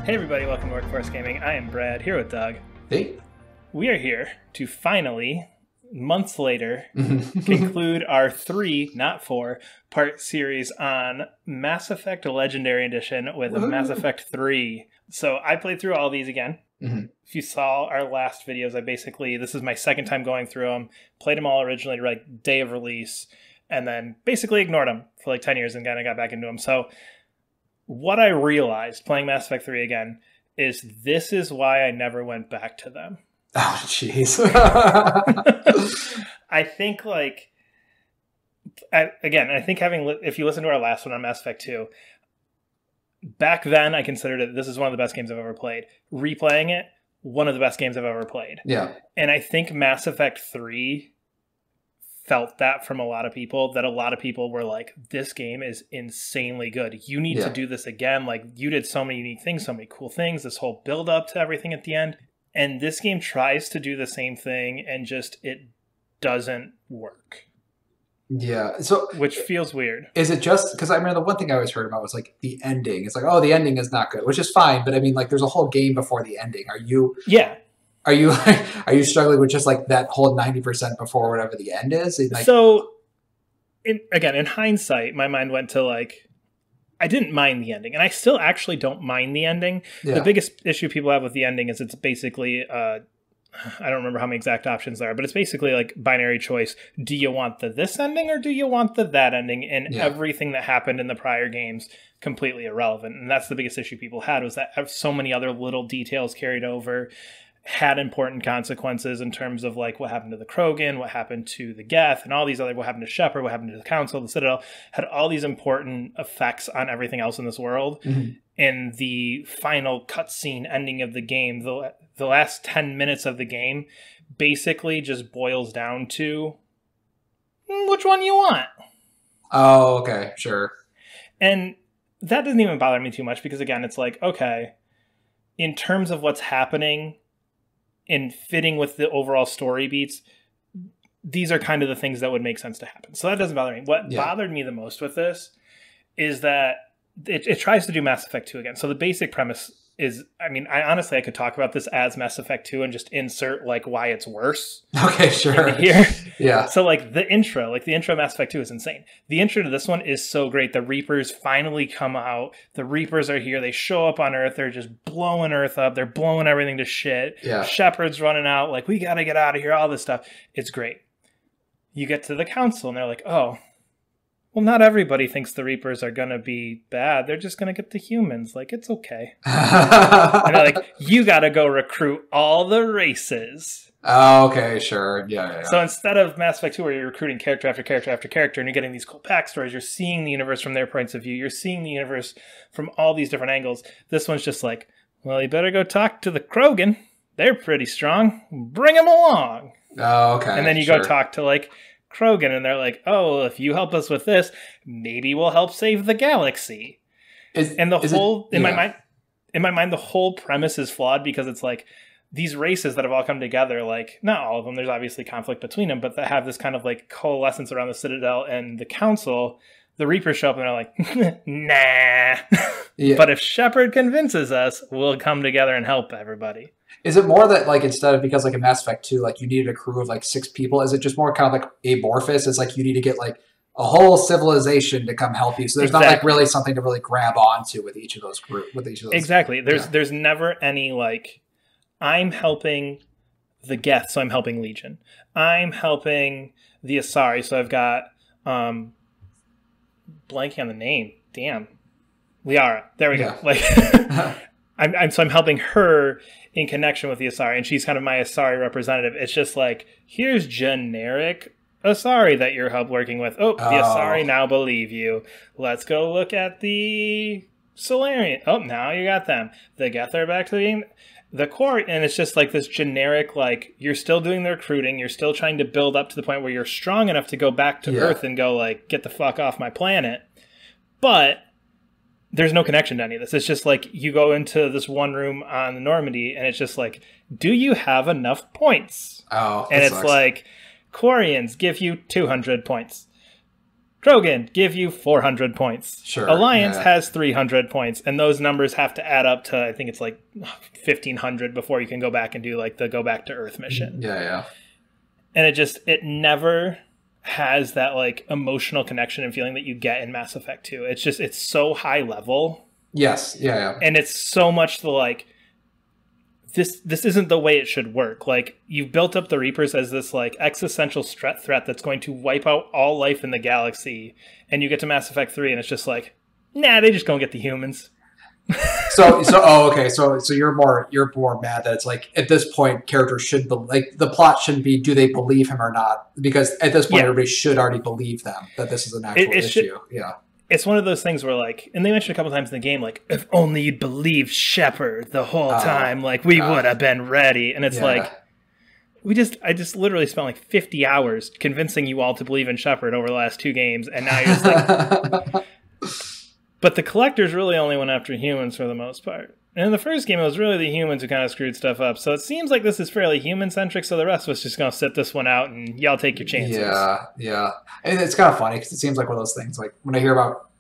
Hey everybody, welcome to Workforce Gaming. I am Brad, here with Doug. Hey. We are here to finally, months later, conclude our 3, not 4-part series on Mass Effect Legendary Edition with Mass Effect 3. So I played through all these again. If you saw our last videos, this is my second time going through them. Played them all originally, like day of release, and then basically ignored them for like 10 years and kind of got back into them. So what I realized playing Mass Effect 3 again is this is why I never went back to them. Oh, jeez. I think, if you listen to our last one on Mass Effect 2, back then I considered it, this is one of the best games I've ever played. Replaying it, one of the best games I've ever played. Yeah. And I think Mass Effect 3 felt that from a lot of people, that a lot of people were like, this game is insanely good. You need to do this again. Like, you did so many unique things, so many cool things, this whole build up to everything at the end. And this game tries to do the same thing and just, it doesn't work. Yeah. So, which feels weird. Is it just, because I remember the one thing I always heard about was like the ending. It's like, oh, the ending is not good, which is fine. But I mean, like, there's a whole game before the ending. Are you struggling with just like that whole 90% before whatever the end is? Like, so, in hindsight, my mind went to like, I didn't mind the ending, and I still actually don't mind the ending. Yeah. The biggest issue people have with the ending is it's basically, I don't remember how many exact options there are, but it's basically like binary choice. Do you want the this ending or do you want the that ending? And everything that happened in the prior games, completely irrelevant. And that's the biggest issue people had, was that so many other little details carried over, had important consequences in terms of like what happened to the Krogan, what happened to the Geth, and all these other, what happened to Shepard, what happened to the Council, the Citadel, had all these important effects on everything else in this world. And the final cutscene ending of the game, the last 10 minutes of the game, basically just boils down to which one you want. Oh, okay, sure. And that doesn't even bother me too much, because again, it's like, okay, in terms of what's happening and fitting with the overall story beats, these are kind of the things that would make sense to happen. So that doesn't bother me. What bothered me the most with this is that it tries to do Mass Effect 2 again. So the basic premise is, I mean, I could talk about this as Mass Effect 2 and just insert like why it's worse. Okay, sure. Here. Yeah. So like the intro of Mass Effect 2 is insane. The intro to this one is so great. The Reapers finally come out. The Reapers are here. They show up on Earth. They're just blowing Earth up. They're blowing everything to shit. Yeah. Shepard's running out. Like, we got to get out of here. All this stuff. It's great. You get to the Council and they're like, oh, well, not everybody thinks the Reapers are going to be bad. They're just going to get the humans. Like, it's okay. And they're like, you got to go recruit all the races. Oh, okay, sure. Yeah. So instead of Mass Effect 2, where you're recruiting character after character after character, and you're getting these cool backstories, you're seeing the universe from their points of view, you're seeing the universe from all these different angles. This one's just like, well, you better go talk to the Krogan. They're pretty strong. Bring them along. Oh, okay. And then you go talk to, like, Krogan, and they're like, oh, well, if you help us with this, maybe we'll help save the galaxy. In my mind, the whole premise is flawed, because it's like these races that have all come together, like, not all of them, there's obviously conflict between them, but that have this kind of like coalescence around the Citadel and the Council. The Reapers show up and they're like, nah. Yeah. But if Shepard convinces us, we'll come together and help everybody. Is it more that, like, instead of, because like in Mass Effect 2, like you needed a crew of like 6 people, is it just more kind of like amorphous? It's like you need to get like a whole civilization to come help you. So there's not like really something to really grab onto with each of those Exactly. There's never any like, I'm helping the Geth, so I'm helping Legion. I'm helping the Asari, so I've got blanking on the name. Damn. Liara. There we go. Like I'm helping her in connection with the Asari, and she's kind of my Asari representative. It's just like, here's generic Asari that you're working with. Oh, the Asari now believe you. Let's go look at the Solarian. Oh, now you got them. The Geth are back to being the core, and it's just like this generic, like, you're still doing the recruiting, you're still trying to build up to the point where you're strong enough to go back to Earth and go like, get the fuck off my planet. But there's no connection to any of this. It's just like, you go into this one room on the Normandy, and it's just like, do you have enough points? Oh, and it's like, Quarians give you 200 points. Krogan, give you 400 points. Sure. Alliance has 300 points, and those numbers have to add up to, I think it's like 1,500 before you can go back and do like the go back to Earth mission. Yeah. And it never has that like emotional connection and feeling that you get in Mass Effect 2. It's so high level. Yes. Yeah. And it's so much the like, this isn't the way it should work. Like, you've built up the Reapers as this like existential threat that's going to wipe out all life in the galaxy, and you get to Mass Effect 3 and it's just like, nah, they just gonna get the humans. So you're more mad that it's like, at this point, characters should like, the plot shouldn't be do they believe him or not, because at this point everybody should already believe them that this is an actual issue. It's one of those things where, like, and they mentioned a couple times in the game, like, if only you'd believed Shepard the whole time, like, we would have been ready. And it's like, I just literally spent like 50 hours convincing you all to believe in Shepard over the last 2 games, and now you're just like... But the collectors really only went after humans for the most part. And in the first game, it was really the humans who kind of screwed stuff up. So it seems like this is fairly human-centric, so the rest of us just going to sit this one out and y'all take your chances. Yeah. And it's kind of funny, because it seems like one of those things, like, when I hear about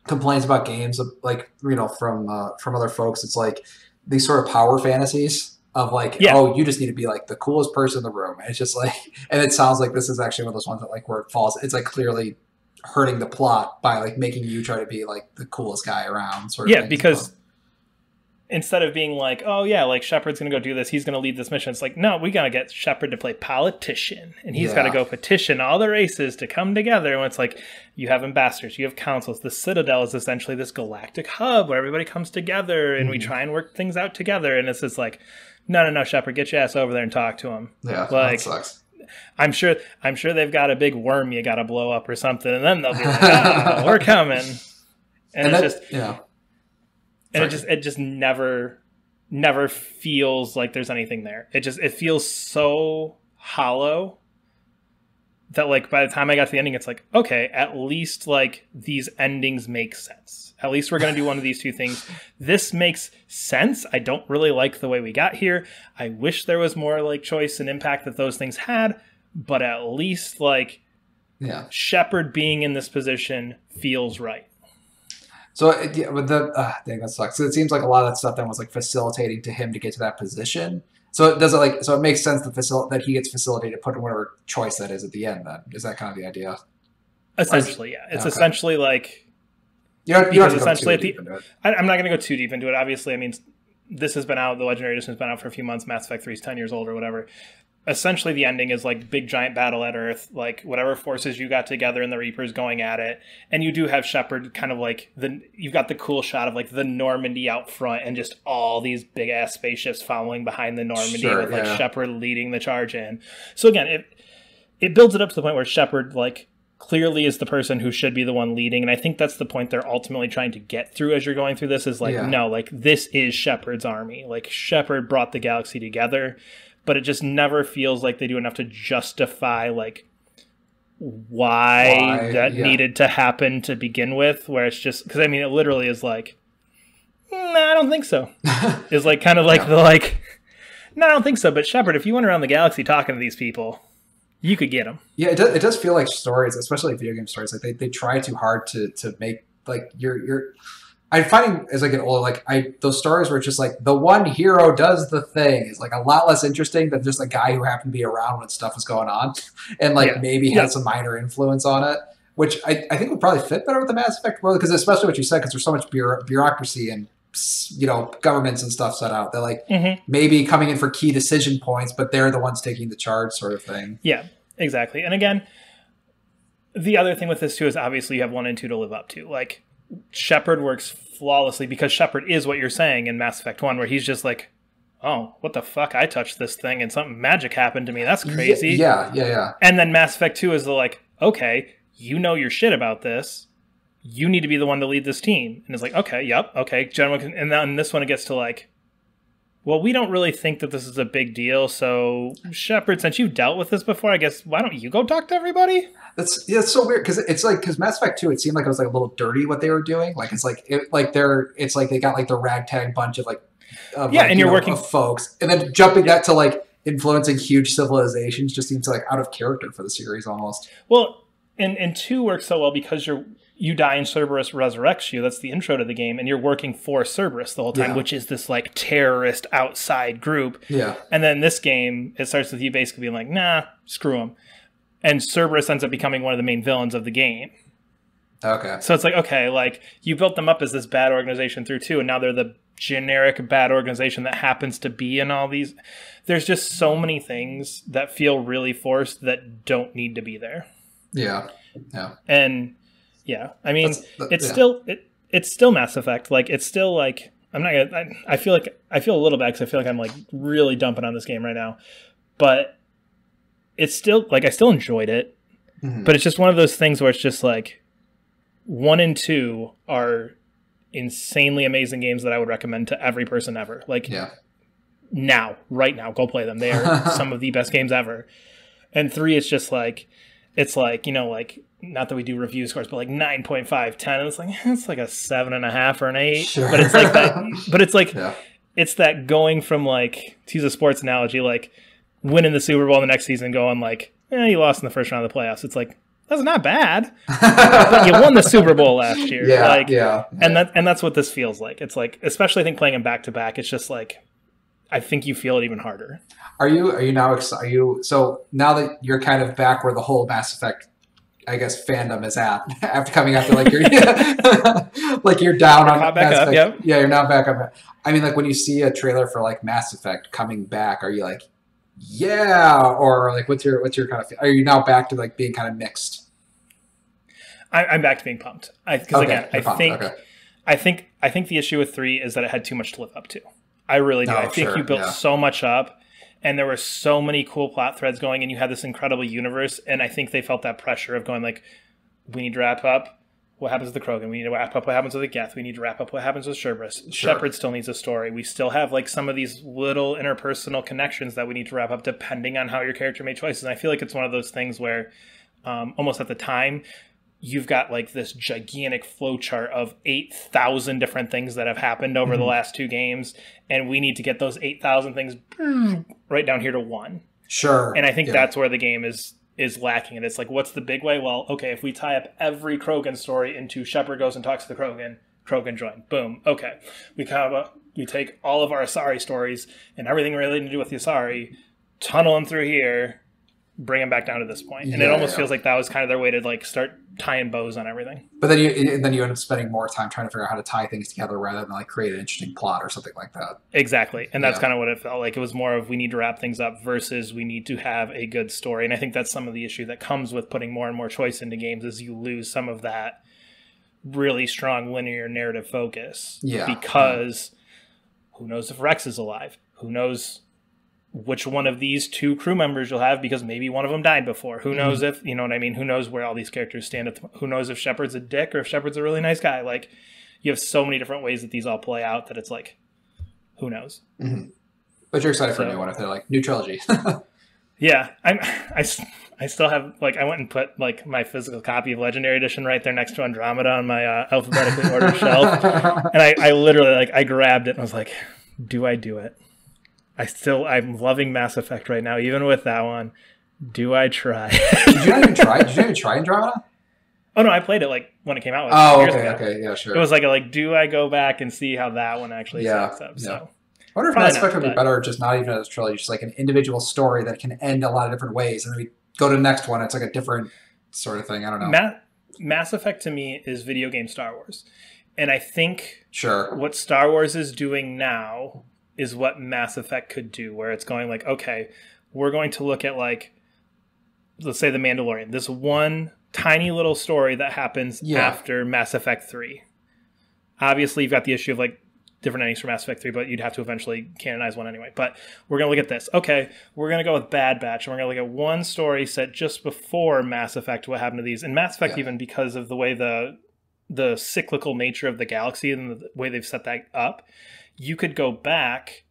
complaints about games, like, you know, from other folks, it's like these sort of power fantasies of like, oh, you just need to be like the coolest person in the room. And it's just like, and it sounds like this is actually one of those ones that, like, where it falls, it's like clearly hurting the plot by like making you try to be like the coolest guy around, sort of thing. Because instead of being like, oh yeah, like Shepard's gonna go do this, he's gonna lead this mission, it's like, no, we gotta get Shepard to play politician, and he's gotta go petition all the races to come together. And it's like, you have ambassadors, you have councils, the Citadel is essentially this galactic hub where everybody comes together and we try and work things out together. And it's just like, no, Shepard, get your ass over there and talk to him. Yeah, like, that sucks. I'm sure they've got a big worm you got to blow up or something, and then they'll be like, we're coming. And it's just, and it just never feels like there's anything there. It feels so hollow that, like, by the time I got to the ending, it's like, okay, at least like these endings make sense. At least we're going to do one of these 2 things. This makes sense. I don't really like the way we got here. I wish there was more like choice and impact that those things had, but at least like Shepard being in this position feels right. So with the dang, that sucks. So it seems like a lot of that stuff then was like facilitating to him to get to that position. So it makes sense that he gets facilitated to put in whatever choice that is at the end. Then is that kind of the idea? Essentially, yeah. It's essentially like, you don't have to essentially go too deep into it. I'm not going to go too deep into it. Obviously, I mean, this has been out. The Legendary Edition has been out for a few months. Mass Effect 3 is 10 years old or whatever. Essentially, the ending is like big giant battle at Earth, like whatever forces you got together and the Reapers going at it. And you do have Shepard kind of like you've got the cool shot of like the Normandy out front and just all these big ass spaceships following behind the Normandy with like Shepard leading the charge in. So again, it builds it up to the point where Shepard like clearly is the person who should be the one leading. And I think that's the point they're ultimately trying to get through as you're going through this is like, no, like this is Shepard's army. Like Shepard brought the galaxy together. But it just never feels like they do enough to justify like why that needed to happen to begin with. Where it's just because I mean it literally is like, I don't think so. Is like kind of like the like, no, I don't think so. But Shepard, if you went around the galaxy talking to these people, you could get them. Yeah, it does feel like stories, especially video game stories. Like they try too hard to make like you're. I'm finding as I get older, like those stories where it's just like the one hero does the thing is like a lot less interesting than just a guy who happened to be around when stuff was going on and like maybe had some minor influence on it, which I think would probably fit better with the Mass Effect world, because especially what you said, because there's so much bureaucracy and governments and stuff set out. They're like maybe coming in for key decision points, but they're the ones taking the charge, sort of thing. Yeah, exactly. And again, the other thing with this too is obviously you have 1 and 2 to live up to. Like Shepard works flawlessly because Shepard is what you're saying in Mass Effect 1, where he's just like, oh, what the fuck? I touched this thing and something magic happened to me. That's crazy. Yeah. And then Mass Effect 2 is the like, okay, you know your shit about this. You need to be the one to lead this team. And it's like, okay, gentlemen. And then this one it gets to like, well, we don't really think that this is a big deal. So Shepard, since you've dealt with this before, I guess, why don't you go talk to everybody? It's so weird because Mass Effect 2, it seemed like it was like a little dirty what they were doing. Like it's like they got like the ragtag bunch of and you're working of folks, and then jumping that to like influencing huge civilizations just seems like out of character for the series almost. Well, and 2 works so well because you die and Cerberus resurrects you. That's the intro to the game, and you're working for Cerberus the whole time, which is this like terrorist outside group. Yeah. And then this game, it starts with you basically being like, nah, screw them. And Cerberus ends up becoming one of the main villains of the game. Okay. So it's like, okay, like you built them up as this bad organization through 2, and now they're the generic bad organization that happens to be in all these. There's just so many things that feel really forced that don't need to be there. Yeah. Yeah. And yeah, I mean, it's still Mass Effect. Like, it's still like, I'm not gonna, I feel a little bad because I feel like I'm like really dumping on this game right now, but it's still like, I still enjoyed it, but it's just one of those things where it's just like 1 and 2 are insanely amazing games that I would recommend to every person ever. Like right now, go play them. They are some of the best games ever. And 3 is just like, it's like, you know, like, not that we do review scores, but like 9.5, 10. And it's like a 7.5 or an 8. Sure. But it's like that. But it's like, it's that going from like, to use a sports analogy, like winning the Super Bowl the next season, going like, you lost in the first round of the playoffs. It's like, that's not bad. But you won the Super Bowl last year. And that's what this feels like. It's like, especially I think playing them back to back, it's just like, I think you feel it even harder. Are you now excited? So now that you're kind of back where the whole Mass Effect, I guess, fandom is at after coming after like you're like you're down on Mass Effect. Yep. Yeah, you're now back up. I mean, like when you see a trailer for like Mass Effect coming back, are you like, yeah, or like what's your kind of? Are you now back to like being kind of mixed? I'm back to being pumped. I think the issue with 3 is that it had too much to live up to. I really do. I think you built so much up, and there were so many cool plot threads going, and you had this incredible universe, and I think they felt that pressure of going like, we need to wrap up what happens with the Krogan. We need to wrap up what happens with the Geth. We need to wrap up what happens with Cerberus. Shepard still needs a story. We still have like some of these little interpersonal connections that we need to wrap up depending on how your character made choices. And I feel like it's one of those things where almost at the time, you've got like this gigantic flowchart of 8,000 different things that have happened over the last 2 games. And we need to get those 8,000 things right down here to 1. Sure. And I think that's where the game is lacking. And it's like, what's the big way? Well, okay, if we tie up every Krogan story into Shepard goes and talks to the Krogan join. Boom. Okay. We take all of our Asari stories and everything related to do with the Asari, tunnel them through here, bring them back down to this point. And it almost feels like that was kind of their way to like start tying bows on everything. But then you end up spending more time trying to figure out how to tie things together rather than like create an interesting plot or something like that. Exactly. And that's kind of what it felt like. It was more of we need to wrap things up versus we need to have a good story. And I think that's some of the issue that comes with putting more and more choice into games is you lose some of that really strong linear narrative focus. Yeah. Because who knows if Rex is alive? Who knows which one of these 2 crew members you'll have because maybe one of them died before. Who knows if, you know what I mean? Who knows where all these characters stand? Who knows if Shepard's a dick or if Shepard's a really nice guy? Like, you have so many different ways that these all play out that it's like, who knows? But you're excited for a new one if they're like, new trilogy. Yeah. I still have, like, I went and put, like, my physical copy of Legendary Edition right there next to Andromeda on my alphabetically ordered shelf. And I literally, like, I grabbed it and was like, do I do it? I'm loving Mass Effect right now, even with that one. Do I try? Did you not even try? Did you even try Andromeda? Oh no, I played it like when it came out. Okay, yeah, sure. It was like, do I go back and see how that one actually stacks up? Yeah. So, I wonder if Mass Effect would be better, just not even as a trilogy, just like an individual story that can end a lot of different ways, and then we go to the next one. It's like a different sort of thing. I don't know. Mass Effect to me is video game Star Wars, and I think what Star Wars is doing now is what Mass Effect could do, where it's going like, okay, we're going to look at like, let's say The Mandalorian, this one tiny little story that happens after Mass Effect 3. Obviously, you've got the issue of like different endings for Mass Effect 3, but you'd have to eventually canonize one anyway. But we're going to look at this. Okay, we're going to go with Bad Batch, and we're going to look at one story set just before Mass Effect, what happened to these. And Mass Effect, even because of the way the cyclical nature of the galaxy and the way they've set that up, you could go back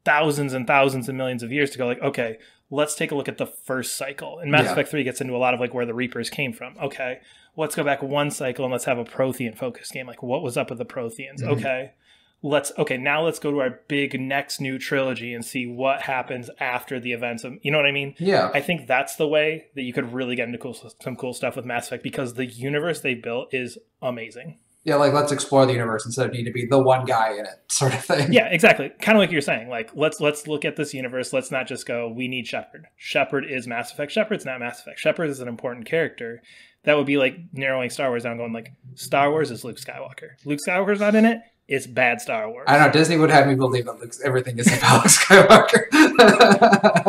thousands and thousands and millions of years to go like, okay, let's take a look at the first cycle. And Mass Effect 3 gets into a lot of like where the Reapers came from. Okay, let's go back one cycle and let's have a Prothean focus game. Like, what was up with the Protheans? Okay, now let's go to our big next new trilogy and see what happens after the events of, you know what I mean? Yeah. I think that's the way that you could really get into some cool stuff with Mass Effect, because the universe they built is amazing. Yeah, like let's explore the universe instead of need to be the one guy in it, sort of thing. Yeah, exactly. Kind of like you're saying. Like, let's look at this universe. Let's not just go, we need Shepard. Shepard is Mass Effect. Shepard's not Mass Effect. Shepard is an important character. That would be like narrowing Star Wars down, going like, Star Wars is Luke Skywalker. Luke Skywalker's not in it. It's bad Star Wars. I don't know. Disney would have me believe that everything is about Luke Skywalker.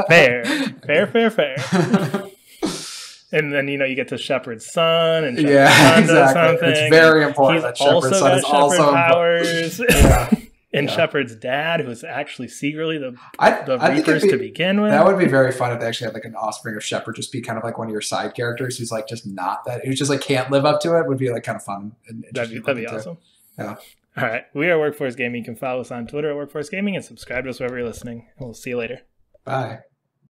Fair. And then, you get to Shepard's son, and Shepard's son does something. It's very important that Shepard's son is also powers. And Shepard's dad, who's actually secretly the Reapers to begin with. That would be very fun if they actually had like an offspring of Shepard just be kind of like one of your side characters who's like just not that, who's just like can't live up to it. Would be like kind of fun. And that'd be awesome. Yeah. All right. We are Workforce Gaming. You can follow us on Twitter at Workforce Gaming and subscribe to us wherever you're listening. And we'll see you later. Bye.